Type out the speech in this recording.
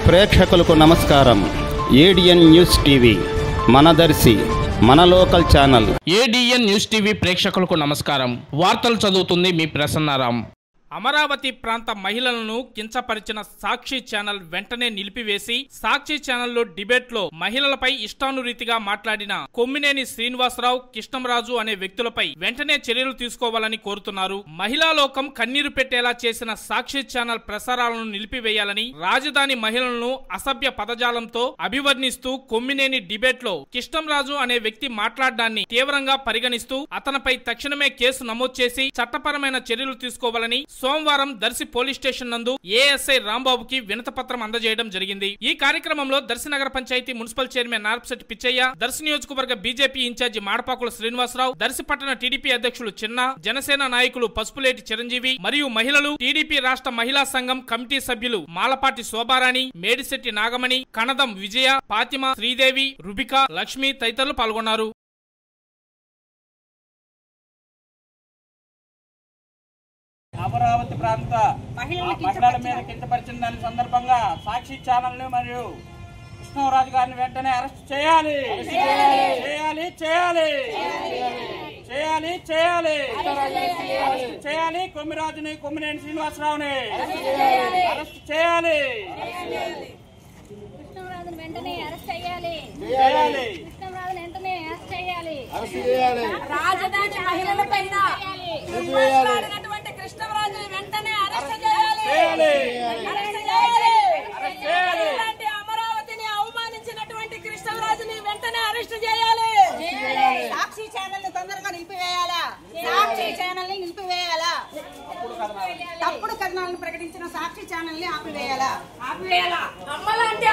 ప్రేక్షకులకు నమస్కారం. ADN news TV మనదర్శి మన local channel. ADN news TV ప్రేక్షకులకు నమస్కారం. వార్తలు చదువుతుంది మీ ప్రసన్నారాం. అమరావతి ప్రాంత మహిళలను కించపరిచిన సాక్షి ఛానల్ వెంటనే నిలిపివేసి సాక్షి ఛానల్లో డిబేట్లో మహిళలపై ఇష్టానురీతిగా మాట్లాడిన కొమ్మినేని శ్రీనివాసరావు, కృష్ణంరాజు అనే వ్యక్తులపై వెంటనే చర్యలు తీసుకోవాలని కోరుతున్నారు. మహిళా లోకం కన్నీరు పెట్టేలా చేసిన సాక్షి ఛానల్ ప్రసారాలను నిలిపివేయాలని, రాజధాని మహిళలను అసభ్య పదజాలంతో అభివర్ణిస్తూ కొమ్మినేని డిబేట్లో కృష్ణంరాజు అనే వ్యక్తి మాట్లాడడాన్ని తీవ్రంగా పరిగణిస్తూ అతనిపై తక్షణమే కేసు నమోదు చేసి చట్టపరమైన చర్యలు తీసుకోవాలని సోమవారం దర్శి పోలీస్ స్టేషన్ నందు ఏఎస్ఐ రాంబాబుకి వినతిపత్రం అందజేయడం జరిగింది. ఈ కార్యక్రమంలో దర్శి నగర పంచాయతీ మున్సిపల్ చైర్మన్ నార్పశెట్టి పిచ్చయ్య, దర్శి నియోజకవర్గ బీజేపీ ఇన్ఛార్జి మాడపాకుల శ్రీనివాసరావు, దర్శి పట్టణ టీడీపీ అధ్యక్షులు చిన్న, జనసేన నాయకులు పసుపులేటి చిరంజీవి మరియు మహిళలు, టీడీపీ రాష్ట్ర మహిళా సంఘం కమిటీ సభ్యులు మాలపాటి శోభారాణి, మేడిశెట్టి నాగమణి, కనదం విజయ, ఫాతిమా, శ్రీదేవి, రుబిక, లక్ష్మి తదితరులు పాల్గొన్నారు. అమరావతి ప్రాంత మహిళల మీద కించపరిచిన దాని సందర్భంగా సాక్షి ఛానల్ ని మరియు కృష్ణరాజు గారిని వెంటనే అరెస్ట్ చేయాలి చేయాలి చేయాలి చేయాలి చేయాలి చేయాలి కొమ్మిరాజుని, కొమ్మినేని శ్రీనివాసరావుని అరెస్ట్ చేయాలి. కృష్ణరాజుని వెంటనే అరెస్ట్ చేయాలి. కృష్ణరాజుని వెంటనే అరెస్ట్ చేయాలి. రాజధాని మహిళల పైన మాట్లాడినటువంటి కృష్ణరాజుని వెంటనే అరెస్ట్ చేయాలి. ఇలాంటి అమరావతిని అవమానించినటువంటి కృష్ణరాజుని వెంటనే అరెస్ట్ చేయాలి. సాక్షి ఛానల్ ని తొందరగా నిలిపివేయాలా? సాక్షి ఛానల్ ని నిలిపివేయాలా? తప్పుడు కథనాలను ప్రకటించిన సాక్షి ఛానల్ ని ఆపివేయాలా? అమ్మలాంటి